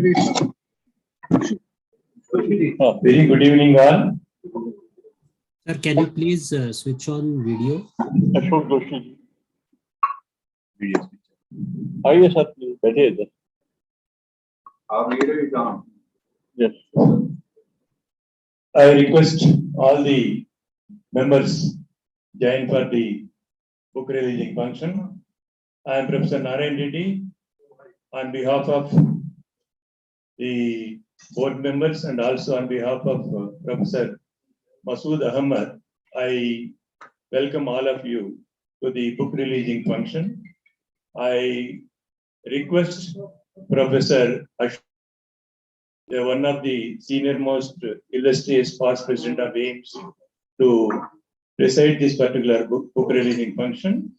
Very good evening, all. Sir, can you please switch on video? Ashok Joshi. Video switch. Yes, sir. बैठे इधर. Our video is on. Yes. I request all the members join for the book releasing function. I am Professor Narayan Reddy. On behalf of the board members and also on behalf of Professor Masood Ahmad, I welcome all of you to the book releasing function. I request Professor Ashok, one of the senior most illustrious past president of AIMS, to preside this particular book releasing function.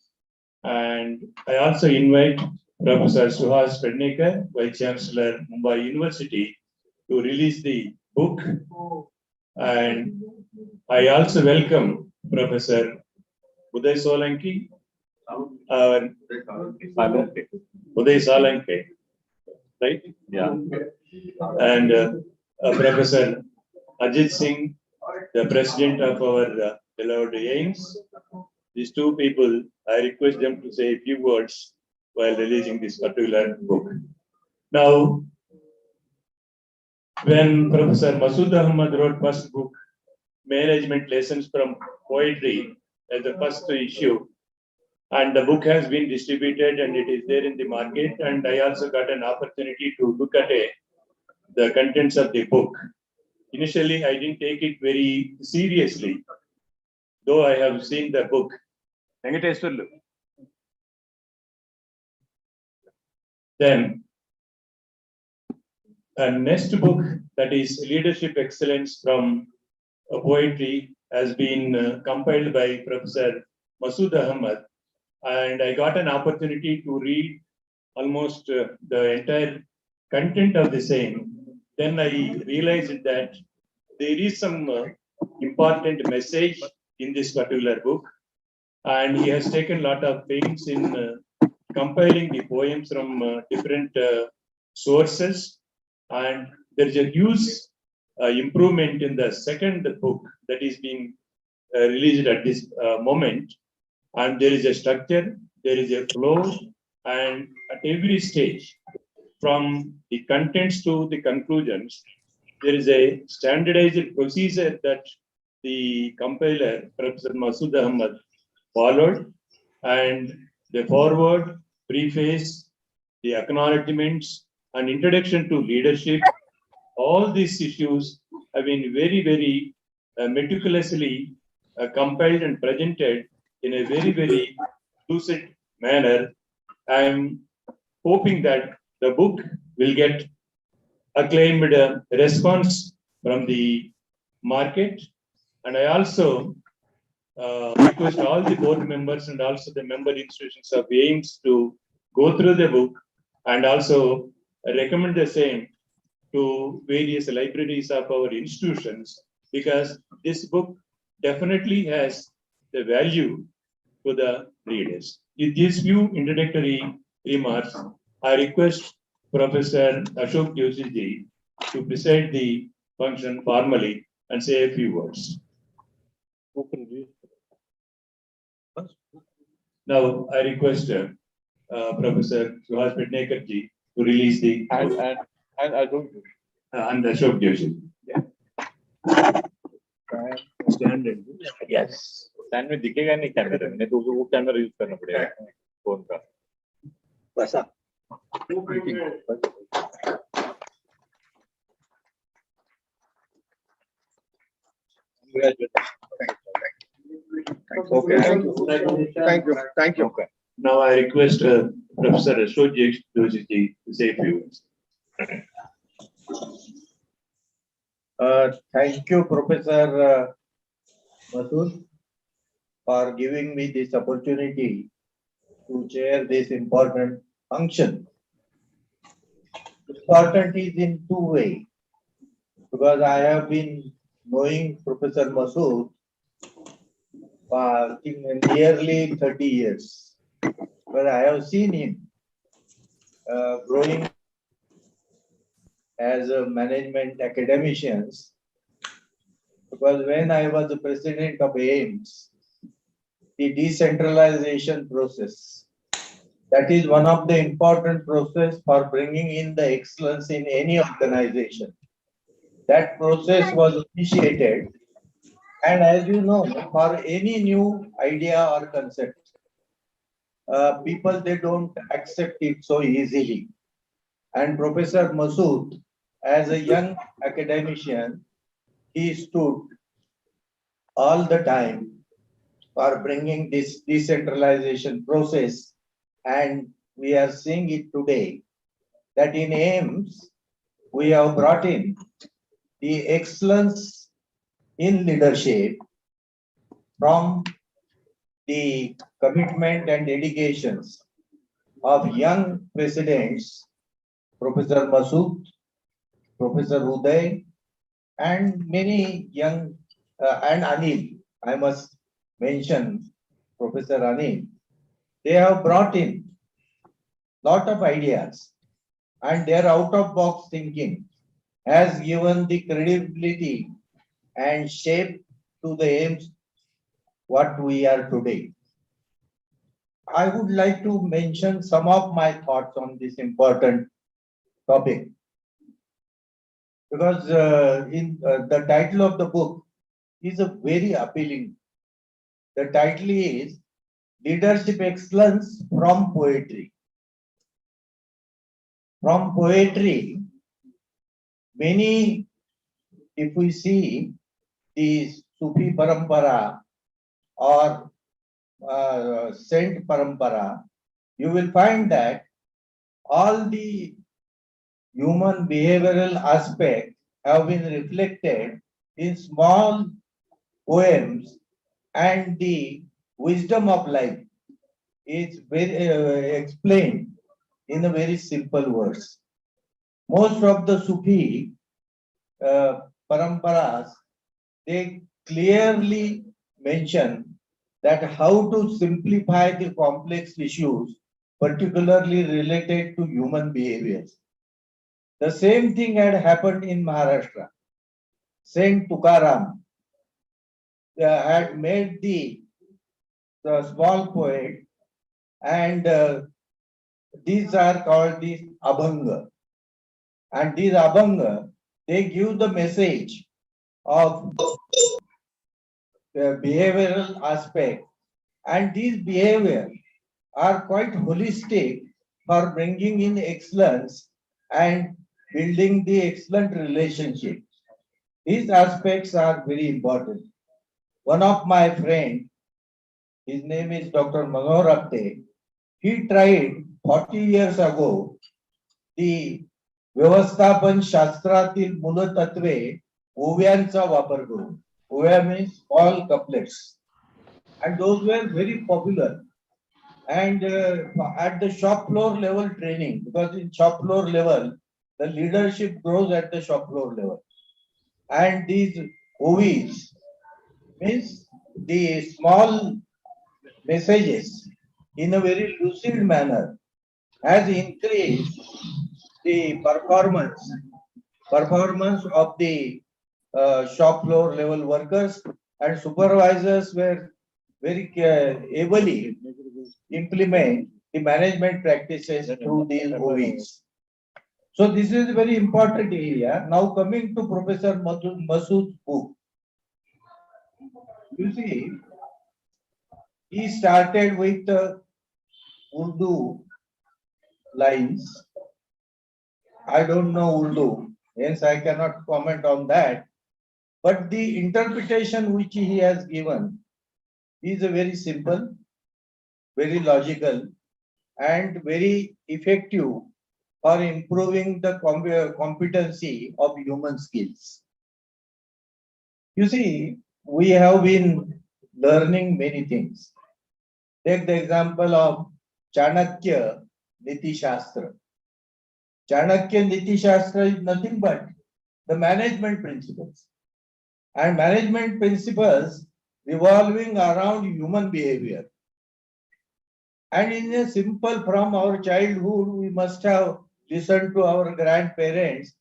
And I also invite Professor Suhas Pednekar, Vice Chancellor, Mumbai University, to release the book. And I also welcome Professor Uday Solanki, Uday Solanki, right? Yeah. And Professor Ajit Singh, the president of our beloved AIMS. These two people, I request them to say a few words while releasing this particular book. Now, when Professor Masood Ahmad wrote first book, Management Lessons from Poetry, as the first issue, and the book has been distributed and it is there in the market, and I also got an opportunity to look at the contents of the book. Initially, I didn't take it very seriously, though I have seen the book. Then, a next book, that is Leadership Excellence from Poetry, has been compiled by Professor Masood Ahmad, and I got an opportunity to read almost the entire content of the same. Then I realized that there is some important message in this particular book, and he has taken a lot of pains in compiling the poems from different sources, and there is a huge improvement in the second book that is being released at this moment, and there is a structure, there is a flow, and at every stage, from the contents to the conclusions, there is a standardized procedure that the compiler, Professor Masood Ahmad, followed, and the forward, preface, the acknowledgements, and introduction to leadership, all these issues have been very, very meticulously compiled and presented in a very, very lucid manner. I am hoping that the book will get acclaimed response from the market, and I also request all the board members and also the member institutions of AIMS to go through the book and also recommend the same to various libraries of our institutions, because this book definitely has the value to the readers. With these few introductory remarks, I request Professor Ashok Joshi ji to preside the function formally and say a few words. Now, I request Professor Suhas Pednekar ji to release the And Ashok Joshi. And Ashok Joshi. Yeah. Stand and Yes. Stand में दिखेगा नहीं कैमरे में, तो वो camera use करना पड़ेगा phone का. वैसा. Okay. Thank you. Okay. Now I request Professor Ashok Joshi ji to say a few words. Thank you, Professor Masood, for giving me this opportunity to chair this important function. Important is in two ways, because I have been knowing Professor Masood for nearly 30 years, but I have seen him growing as a management academicians, because when I was the president of AIMS, the decentralization process, that is one of the important process for bringing in the excellence in any organization. That process was initiated, and as you know, for any new idea or concept, people, they don't accept it so easily. And Professor Masood, as a young academician, he stood all the time for bringing this decentralization process. And we are seeing it today that in AIMS, we have brought in the excellence in leadership from the commitment and dedications of young presidents, Professor Masood, Professor Uday, and many young, and Anil, I must mention Professor Anil. They have brought in lot of ideas, and their out of box thinking has given the credibility and shape to the aims what we are today. I would like to mention some of my thoughts on this important topic, because the title of the book is a very appealing. The title is Leadership Excellence from Poetry. From poetry, many, if we see the Sufi Parampara or Saint Parampara, you will find that all the human behavioral aspects have been reflected in small poems, and the wisdom of life is very explained in a very simple words. Most of the Sufi paramparas, they clearly mention that how to simplify the complex issues, particularly related to human behaviors. The same thing had happened in Maharashtra. Saint Tukaram had made the small poet, and these are called the Abhanga. And these Abhanga, they give the message of behavioral aspect, and these behaviors are quite holistic for bringing in excellence and building the excellent relationship. These aspects are very important. One of my friend, his name is Dr. Manohar Apte, he tried 40 years ago the व्यवस्थापन शास्त्रातील मूलतत्वे ओव्यांचा वापर करून. Ovya means small couplets, and those were very popular. And at the shop floor level training, because in shop floor level, the leadership grows at the shop floor level. And these OVs means the small messages in a very lucid manner has increased the performance of the shop floor level workers, and supervisors were very ably implement the management practices through these OVs. So this is a very important area. Now coming to Professor Masood's book. You see, he started with Urdu lines. I don't know Urdu, hence I cannot comment on that. But the interpretation which he has given is a very simple, very logical, and very effective for improving the competency of human skills. You see, we have been learning many things. Take the example of Chanakya Niti Shastra. Chanakya Niti Shastra is nothing but the management principles. And management principles revolving around human behavior. And in a simple, from our childhood, we must have listened to our grandparents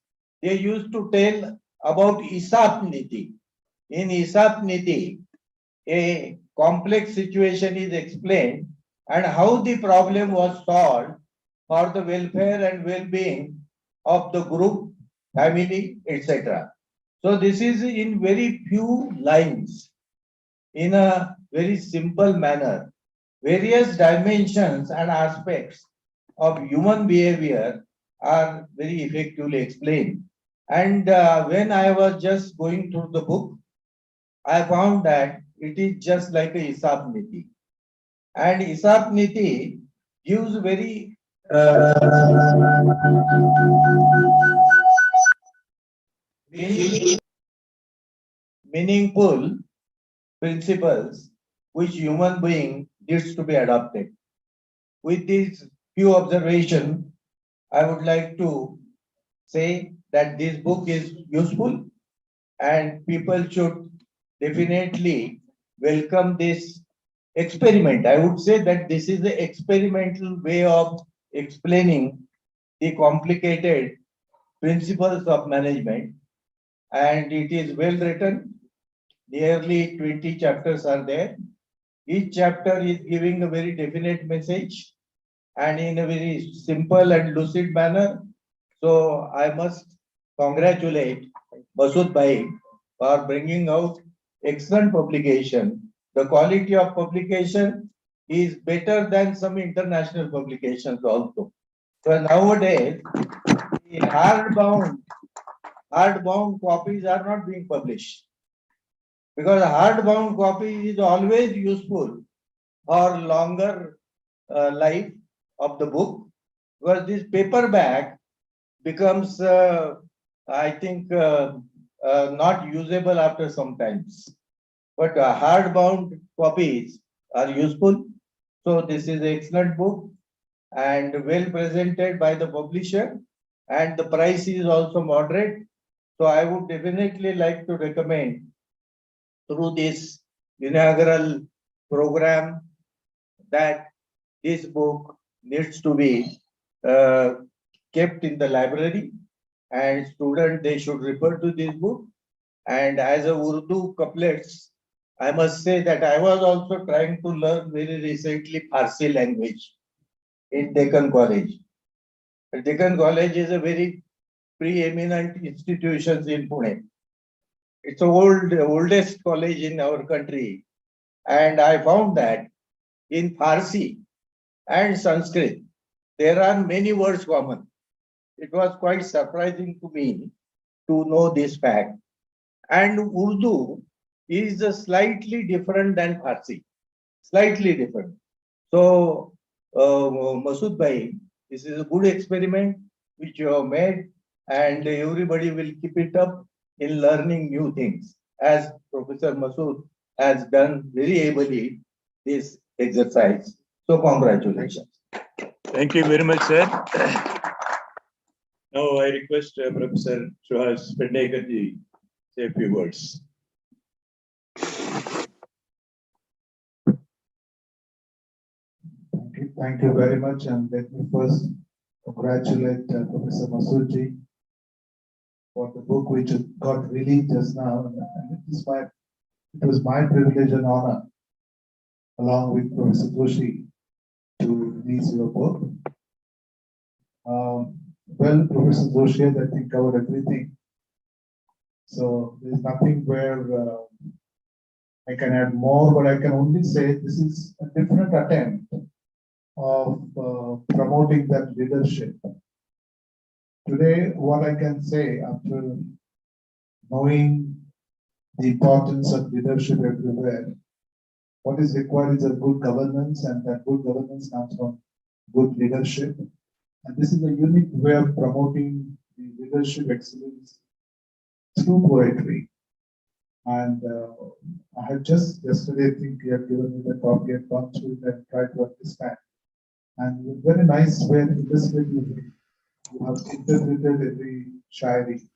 they used to tell about Isap Niti. In Isap Niti, a complex situation is explained and how the problem was solved for the welfare and well-being of the group, family, etc. So this is in very few lines, in a very simple manner. Various dimensions and aspects of human behavior are very effectively explained. And when I was just going through the book, I found that it is just like a Isap Niti. And Isap Niti gives very meaningful principles which human being needs to be adopted. With these few observations, I would like to say that this book is useful and people should definitely welcome this experiment. I would say that this is the experimental way of explaining the complicated principles of management, and it is well written. Nearly 20 chapters are there. Each chapter is giving a very definite message and in a very simple and lucid manner. So I must congratulate Masood Bhai for bringing out excellent publication. The quality of publication is better than some international publications also. So nowadays, the hardbound copies are not being published, because hardbound copy is always useful for longer life of the book, because this paperback becomes, I think, not usable after some times. But hardbound copies are useful. So this is an excellent book and well presented by the publisher, and the price is also moderate. So I would definitely like to recommend through this inaugural program that this book needs to be kept in the library, and students, they should refer to this book. And as a Urdu couplets, I must say that I was also trying to learn very recently Farsi language in Deccan College. Deccan College is a very preeminent institution in Pune. It's the oldest college in our country. And I found that in Farsi and Sanskrit, there are many words common. It was quite surprising to me to know this fact. And Urdu is slightly different than Farsi, slightly different. So, Masood Bhai, this is a good experiment which you have made, and everybody will keep it up in learning new things, as Professor Masood has done very ably this exercise. So, congratulations. Thank you very much, sir. Now I request Professor Suhas Pendekar ji say a few words. Thank you very much, and let me first congratulate Professor Masood ji for the book which got released just now. And it was my privilege and honor, along with Professor Joshi, to release your book. Well, Professor Joshi has, I think, covered everything. So there's nothing where I can add more, but I can only say this is a different attempt of promoting that leadership. Today, what I can say after knowing the importance of leadership everywhere, what is required is a good governance, and that good governance comes from good leadership. And this is a unique way of promoting the leadership excellence through poetry. And I had just yesterday, I think you have given me the copy and gone through it and tried to understand. And in a very nice way and illustratively, you have interpreted every shairi.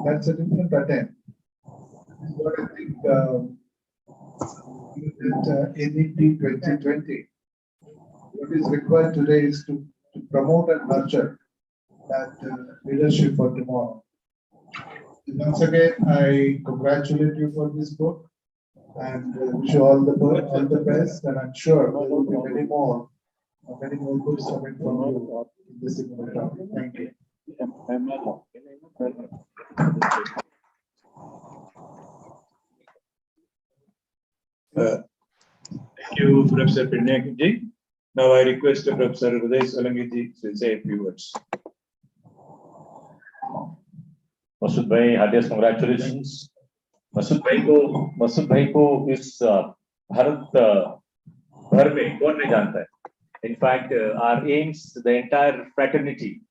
That's a different attempt. What I think NEP 2020, what is required today is to promote and nurture that leadership for tomorrow. Once again, I congratulate you for this book and wish you all the best. And I'm sure there will be many more books coming from you in this important topic. Thank you. Thank you, Professor Pinnaky. Now I request Professor Uday Solanki to say a few words. Masood भाई, heartiest congratulations. Masood भाई को इस भारत भर में कौन नहीं जानता है. In fact, our aims, the entire fraternity,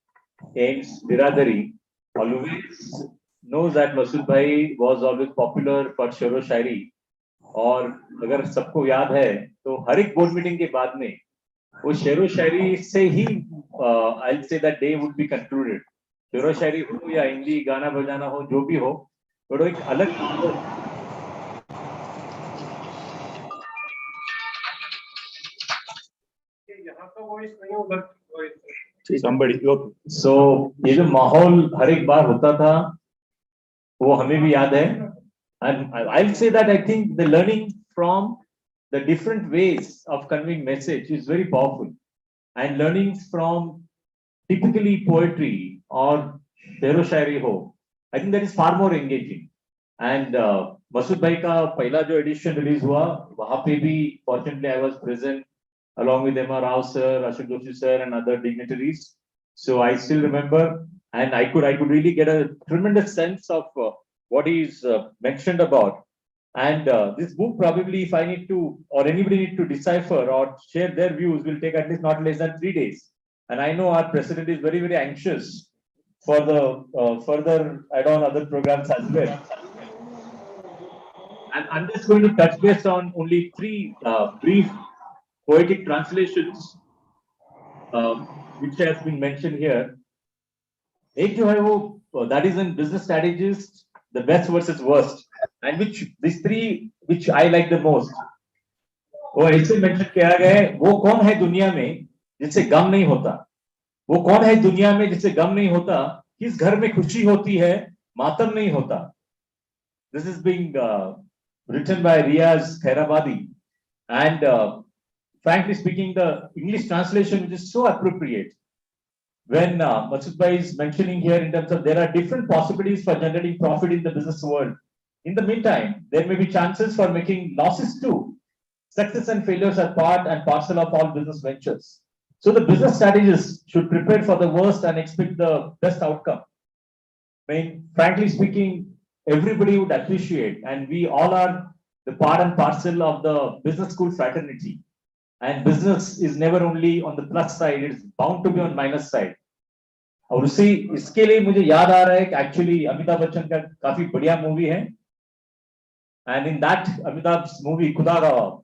aims biradari, always knows that Masood bhai was always popular for शेरो शायरी. और अगर सबको याद है तो हर एक बोर्ड मीटिंग के बाद में वो शेरो शायरी से ही I'll say that day would be concluded. शेरो शायरी हो या हिंदी गाना बजाना हो, जो भी हो, तो एक अलग Somebody, okay. So ये जो माहौल हर एक बार होता था वो हमें भी याद है. And I'll say that I think the learning from the different ways of conveying message is very powerful, and learning from typically poetry or शेरो शायरी हो, I think that is far more engaging. And Masood भाई का पहला जो addition release हुआ वहां पे भी fortunately I was present along with M.R. Rao sir, Ashok Joshi sir and other dignitaries. So I still remember, and I could really get a tremendous sense of what is mentioned about. And this book probably, if I need to, or anybody need to decipher or share their views, will take at least not less than 3 days. And I know our president is very, very anxious for the further add-on other programs as well. And I'm just going to touch base on only 3 brief poetic translations which has been mentioned here. एक जो है वो that is in business strategist, the best versus worst, and which these 3 which I like the most. वो ऐसे mention किया गया है, वो कौन है दुनिया में जिससे गम नहीं होता, वो कौन है दुनिया में जिससे गम नहीं होता, किस घर में खुशी होती है मातम नहीं होता. This is being written by Riaz Khairabadi, and frankly speaking, the English translation which is so appropriate when Masood bhai is mentioning here in terms of there are different possibilities for generating profit in the business world. In the meantime, there may be chances for making losses too. Success and failures are part and parcel of all business ventures. So the business strategists should prepare for the worst and expect the best outcome. I mean, frankly speaking, everybody would appreciate, and we all are the part and parcel of the business school fraternity. And business is never only on the plus side, it's bound to be on minus side. और इसके लिए मुझे याद आ रहा है कि actually Amitabh Bachchan का काफी बढ़िया मूवी है, and in that अमिताभ's movie खुदा रहा,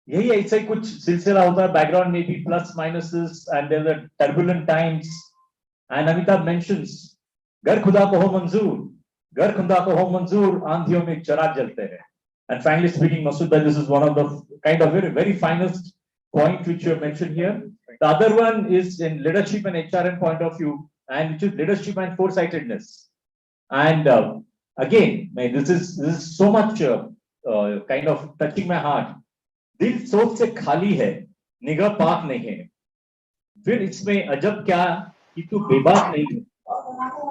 यही ऐसा ही कुछ सिलसिला होता है, background may be plus minuses and there are turbulent times, and Amitabh mentions घर खुदा को हो मंजूर, घर खुदा को हो मंजूर, आंधियों में चिराग जलते हैं. And frankly speaking, Masood bhai, this is one of the kind of very finest point which you have mentioned here. The other one is in leadership and HRM point of view, and which is leadership and foresightedness. And again, this is so much kind of touching my heart. दिल सोच से खाली है, निगाह पाक नहीं है, फिर इसमें अजब क्या कि तू बेबाक नहीं है.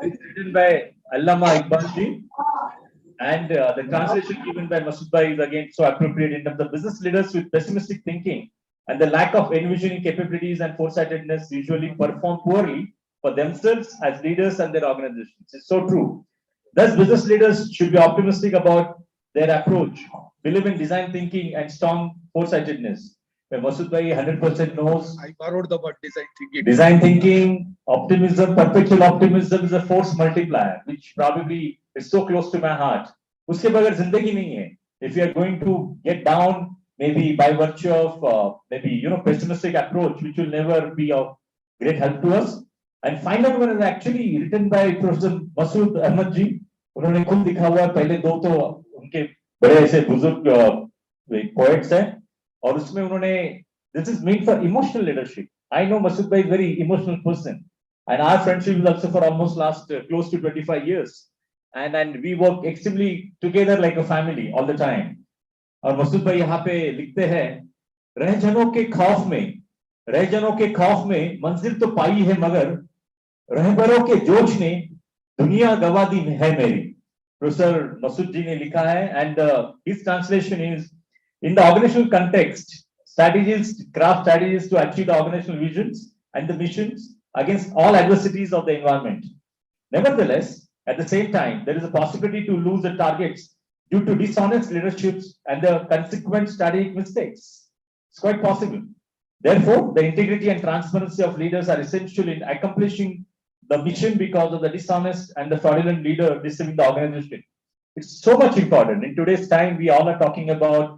It's written by Allama Iqbal ji. And the translation given by Masood bhai is again so appropriate in terms of business leaders with pessimistic thinking and the lack of envisioning capabilities and foresightedness usually perform poorly for themselves as leaders and their organizations. It's so true. Thus, business leaders should be optimistic about their approach, believe in design thinking and strong foresightedness. Where Masood bhai 100% knows. I borrowed the word design thinking. Design thinking, optimism, perpetual optimism is a force multiplier, which probably is so close to my heart. उसके बगैर जिंदगी नहीं है. If you are going to get down, maybe by virtue of maybe pessimistic approach, which will never be of great help to us. And final one is actually written by Professor Masood Ahmad ji. उन्होंने खुद लिखा हुआ, पहले 2 तो उनके बड़े ऐसे बुजुर्ग poets हैं, और उसमें उन्होंने this is made for emotional leadership. I know Masood bhai is very emotional person, And our friendship is also for almost last close to 25 years. And we work extremely together like a family all the time. और मसूद भाई यहाँ पे लिखते हैं, रहजनों के खौफ में मंजिल तो पाई है, मगर रहबरों के जोश ने दुनिया गवा दी है मेरी. प्रोफेसर मसूद जी ने लिखा है, and his translation is, in the organizational context, craft strategies to achieve the organizational visions and the missions against all adversities of the environment. Nevertheless, at the same time, there is a possibility to lose the targets due to dishonest leaderships and the consequent strategic mistakes. It's quite possible. Therefore, the integrity and transparency of leaders are essential in accomplishing the mission because of the dishonest and the fraudulent leader deceiving the organization. It's so much important. In today's time, we all are talking about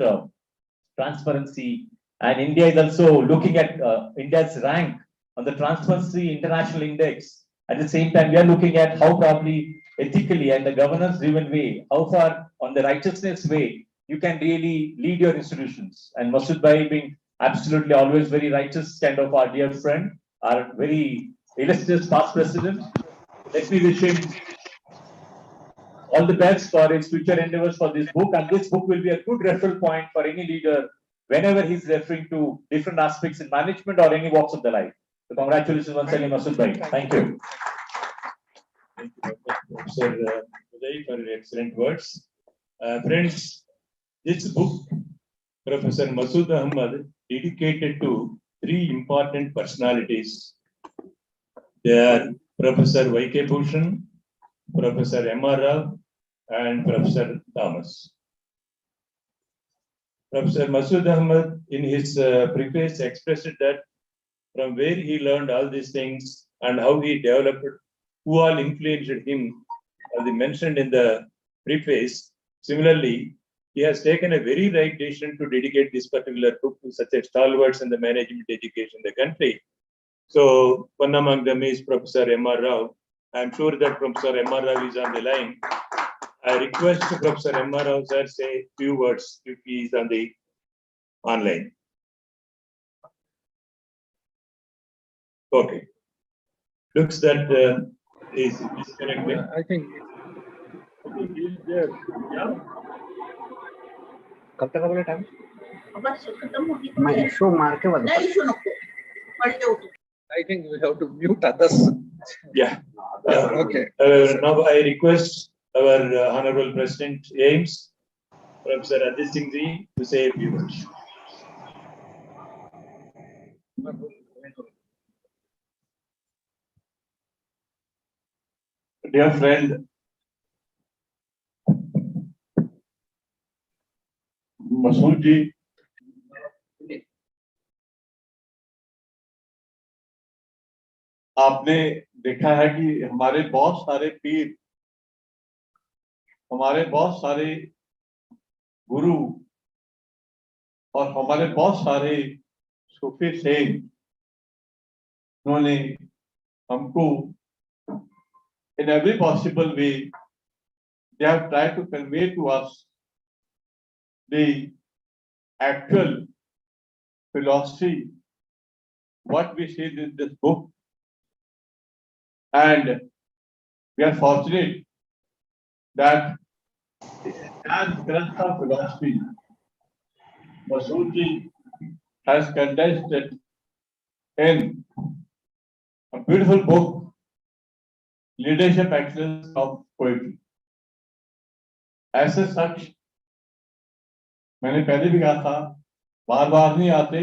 transparency, and India is also looking at India's rank on the Transparency International Index. At the same time, we are looking at how probably ethically and the governance-driven way, how far on the righteousness way you can really lead your institutions. And Masood Bhai being absolutely always very righteous, kind of our dear friend, our very illustrious past president. Let me wish him all the best for his future endeavors for this book. And this book will be a good referral point for any leader whenever he's referring to different aspects in management or any walks of the life. So congratulations once again, Masood Bhai. Thank you. Thank you, Professor Uday, for your excellent words. Friends, this book, Professor Masood Ahmad, dedicated to three important personalities. They are Professor Y.K. Bhushan, Professor M.R. Rao, and Professor Thomas. Professor Masood Ahmad, in his preface, expressed that from where he learned all these things and how he developed, who all influenced him, as he mentioned in the preface. Similarly, he has taken a very right decision to dedicate this particular book to such a stalwarts in the management education in the country. So, one among them is Professor M.R. Rao. I am sure that Professor M.R. Rao is on the line. I request Professor M.R. Rao sir say a few words if he is on the online. Okay. Looks that is disconnected. I think He is there. Yeah. कब तक का बोला time? मैं issue मार के बता I think we have to mute others. Yeah. Okay. Now I request our Honorable President Ames, Professor Ajit Singh Ji, to say a few words. Dear friend, Masood ji, आपने देखा है कि हमारे बहुत सारे पीर, हमारे बहुत सारे गुरु और हमारे बहुत सारे सूफी सेठ, उन्होंने हमको in every possible way, they have tried to convey to us the actual philosophy, what we see in this book. And we are fortunate that as Granth of philosophy, Masood ji has condensed it in a beautiful book, Leadership Excellence of Poetry. ऐसे सच मैंने पहले भी कहा था, बार बार नहीं आते,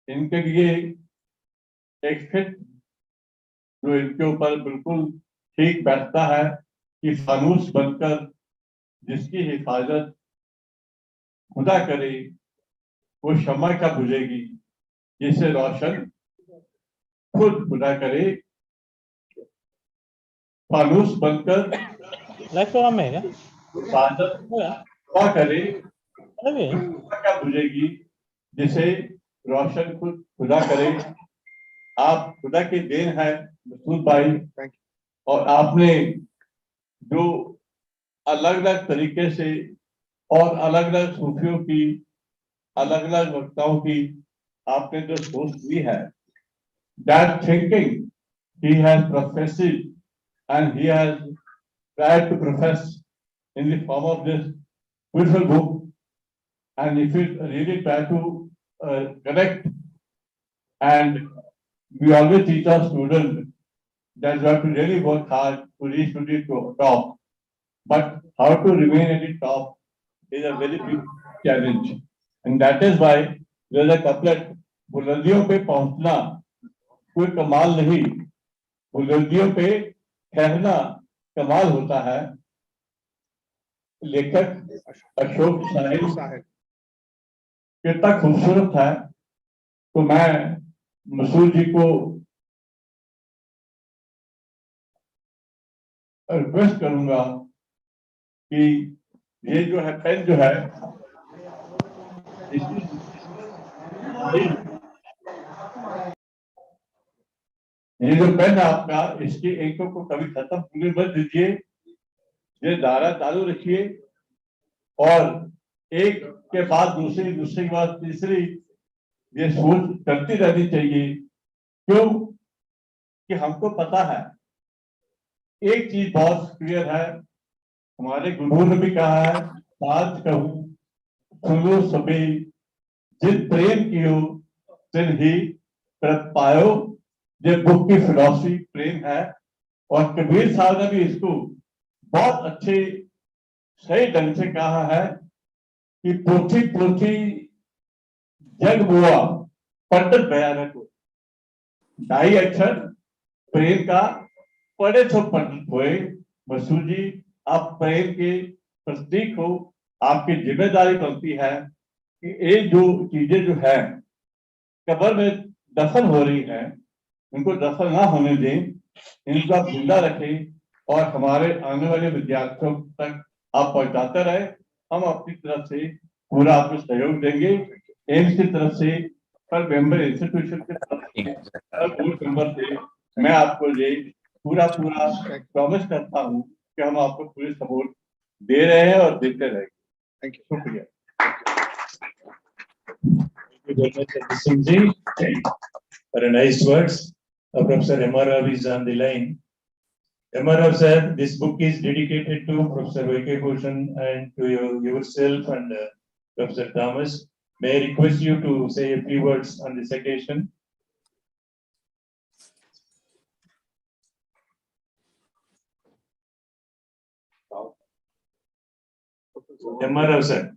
इनके लिए एक फिट जो इनके ऊपर बिल्कुल ठीक बैठता है कि फानूस बनकर जिसकी हिफाजत खुदा करे वो शम्मा क्या बुझेगी, जिसे रोशन खुद खुदा करे, फानूस बनकर हिफाजत खुदा करे क्या बुझेगी, जिसे रोशन खुद खुदा करे। आप खुदा की देन है मसूद भाई, और आपने जो अलग अलग तरीके से और अलग अलग सूफियों की, अलग अलग वक्ताओं की आपने जो सोच दी है, that thinking he has professed and he has tried to profess in the form of this beautiful book. And if you really try to correct, and we always teach our students that you have to really work hard to reach to the top. But how to remain at the top is a very big challenge. And that is why there's a couplet, बुलंदियों पे पहुंचना कोई कमाल नहीं, बुलंदियों पे ठहरना कमाल होता है। लेखक अशोक साहिल कितना खूबसूरत है। तो मैं मसूद जी को रिक्वेस्ट करूंगा कि ये जो है पेन जो है ये जो पेन है आपका, इसकी इंकों को कभी खत्म पूरी मत दीजिए, ये धारा चालू रखिए और एक के बाद दूसरी, दूसरे के बाद तीसरी ये सोच करती रहनी चाहिए। क्यों कि हमको पता है एक चीज बहुत क्लियर है, हमारे गुरु ने भी कहा है, आज कहूं सुनो सभी, जिन प्रेम कियो तिन ही प्रत पायो। ये बुक की फिलॉसफी प्रेम है और कबीर साहब ने भी इसको बहुत अच्छे सही ढंग से कहा है कि पोथी पोथी जग बुआ पंडित बयान को ढाई अक्षर प्रेम का पढ़े तो पंडित हुए। मसूद जी, आप प्रेम के प्रतीक हो, आपकी जिम्मेदारी बनती है कि ये जो चीजें जो है कब्र में दफन हो रही है, उनको दफन ना होने दें, इनका जिंदा रखें और हमारे आने वाले विद्यार्थियों तक आप पहुंचाते रहे। हम अपनी तरफ से पूरा आपको सहयोग देंगे। एम्स की तरफ से, पर मेंबर इंस्टीट्यूशन की तरफ से, पर बोर्ड मेंबर से मैं आपको ये पूरा प्रॉमिस करता हूँ कि हम आपको पूरी सपोर्ट दे रहे हैं और देते रहेंगे। Thank you. शुक्रिया। Thank you very much, Singh ji, for a nice words. Professor M.R. Rao is on the line. M.R. Rao sir, this book is dedicated to Professor Y.K. Bhushan and to yourself and Professor Thomas. May I request you to say a few words on this occasion? M.R. Rao sir.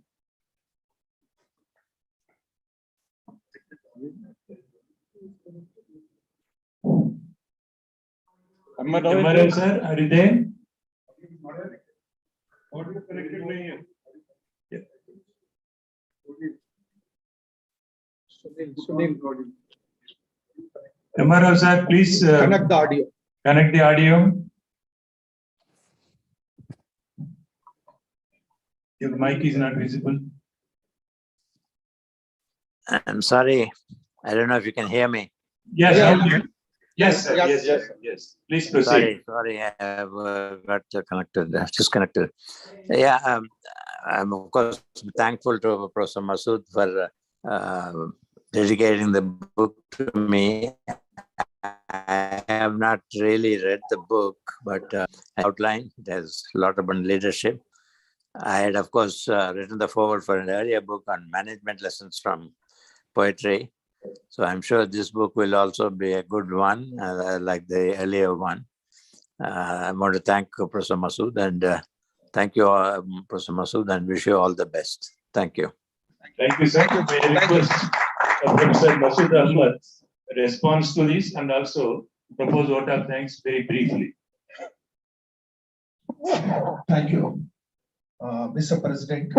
M.R. M.R. sir, are you there? Audio connected नहीं है। M.R. sir, please Connect the audio. connect the audio. Your mic is not visible. I'm sorry. I don't know if you can hear me. Yes, Yeah. okay. Yes, sir. Yes. Yes, yes, sir. Yes. Please proceed. Sorry, I have got connected, disconnected. Yeah, I'm of course thankful to Professor Masood for dedicating the book to me. I have not really read the book, but outline, it has a lot about leadership. I had, of course, written the foreword for an earlier book on management lessons from poetry. So I'm sure this book will also be a good one, like the earlier one. I want to thank Professor Masood and thank you, Professor Masood, and wish you all the best. Thank you. Thank you, sir. May I request Professor Masood Ahmed's response to this and also propose vote of thanks very briefly. Thank you, Mr. President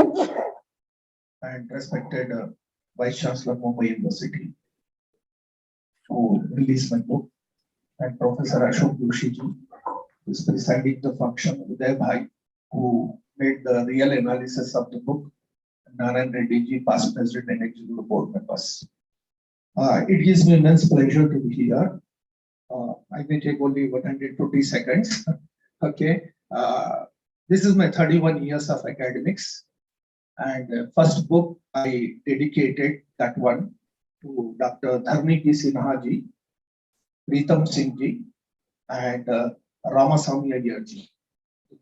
and respected Vice Chancellor Mumbai University, who released my book, and Professor Ashok Joshi ji, who is presiding the function, Uday Bhai, who made the real analysis of the book, Narayan Reddy ji, past president and executive board members. It gives me immense pleasure to be here. I may take only 120 seconds. Okay. This is my 31 years of academics. And first book I dedicated that one to Dr. Dharni P. Sinha ji, Pritam Singh ji, and Ramasamy Ayarji.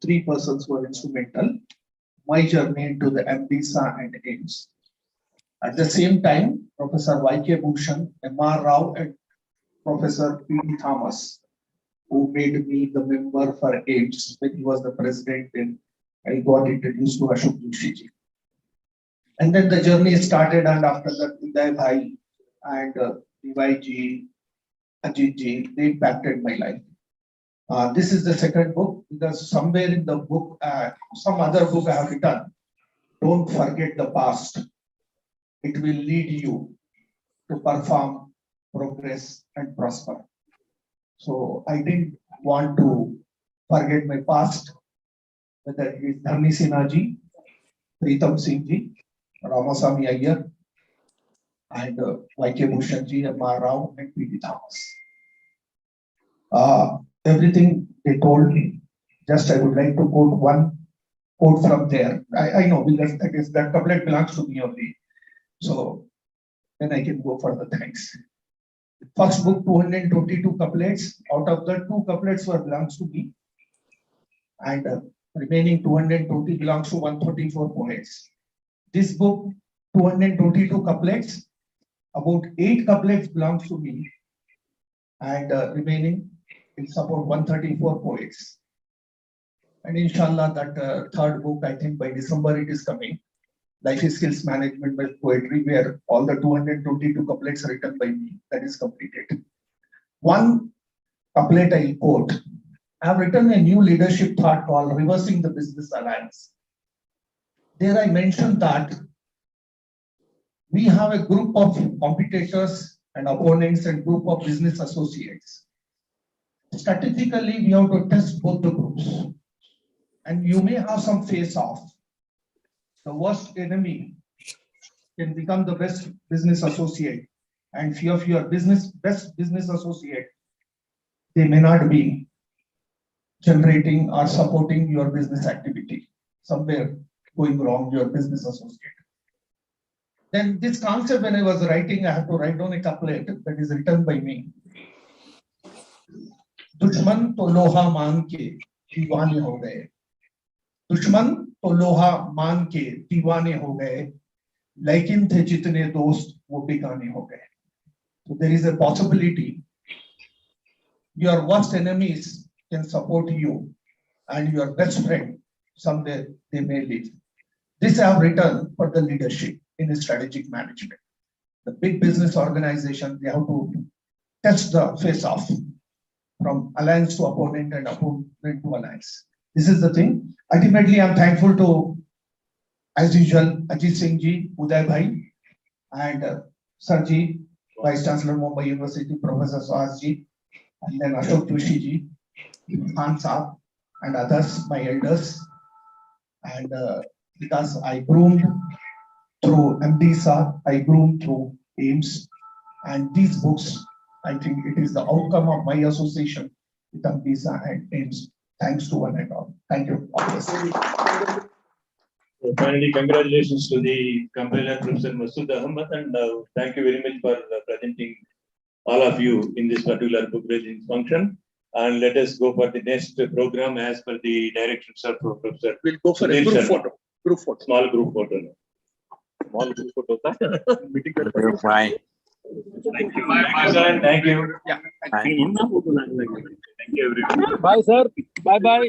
Three persons were instrumental. My journey into the MDSA and AIMS. At the same time, Professor Y.K. Bhushan, M.R. Rao, and Professor P.D. Thomas, who made me the member for AIMS when he was the president, and I got introduced to Ashok Joshi ji. And then the journey started, and after that, Uday Bhai and D.Y. ji, Ajit ji, they impacted my life. This is the second book, because somewhere in the book, some other book I have written, don't forget the past. It will lead you to perform, progress, and prosper. So I didn't want to forget my past, whether it is Dharni Sinha ji, Pritam Singh ji, Ramasamy Iyer, and Y.K. Bhushan ji, M.R. Rao, and P.D. Thomas. Everything they told me, just I would like to quote one quote from there. I know, because that couplet belongs to me only. So then I can go for the thanks. First book, 222 couplets. Out of the 2 couplets were belongs to me, and remaining 220 belongs to 134 poets. This book, 222 couplets, about 8 couplets belongs to me, and remaining it's about 134 poets. And inshallah, that third book, I think by December it is coming. Life Skills Management by Poetry, where all the 222 couplets written by me, that is completed. One couplet I quote. I have written a new leadership thought called Reversing the Business Alliance. There I mentioned that we have a group of competitors and opponents and group of business associates. Strategically, we have to test both the groups. And you may have some face-off. The worst enemy can become the best business associate. And few of your best business associate, they may not be generating or supporting your business activity. Somewhere going wrong, your business associate. Then this concept, when I was writing, I have to write down a couplet that is written by me. दुश्मन तो लोहा मान के दीवाने हो गए, दुश्मन तो लोहा मान के दीवाने हो गए, लेकिन थे जितने दोस्त वो बेगाने हो गए. So there is a possibility your worst enemies can support you, and your best friend somewhere they may leave. This I have written for the leadership in strategic management. The big business organization, they have to test the face-off from alliance to opponent and opponent to alliance. This is the thing. Ultimately, I'm thankful to, as usual, Ajit Singh ji, Uday Bhai, and Sir ji, Vice Chancellor Mumbai University, Professor Sohas ji, and then Ashok Joshi ji, Khan Saab, and others, my elders. And because I groomed through MDSA, I groomed through AIMS, and these books, I think it is the outcome of my association with MDSA and AIMS. Thanks to one and all. Thank you. So finally, congratulations to the compiler, Professor Masood Ahmad, and thank you very much for presenting all of you in this particular book raising function. And let us go for the next program as per the directions of Professor. We'll go for a group photo. Group photo. Small group photo. Small group photo. Meeting. Bye. Thank you. Bye, sir. Thank you. Yeah. Thank you, everyone. Bye, sir. Bye, bye.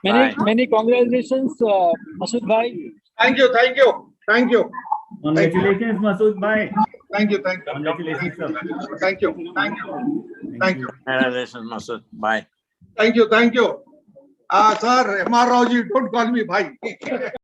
Bye. Many congratulations, Masood bhai. Thank you. Thank you. Thank you. Congratulations, Masood bhai. Thank you. Thank you. Congratulations, sir. Thank you. Thank you. Thank you. Congratulations, Masood. Bye. Thank you. Thank you. Sir, M.R. Rao ji, don't call me bhai.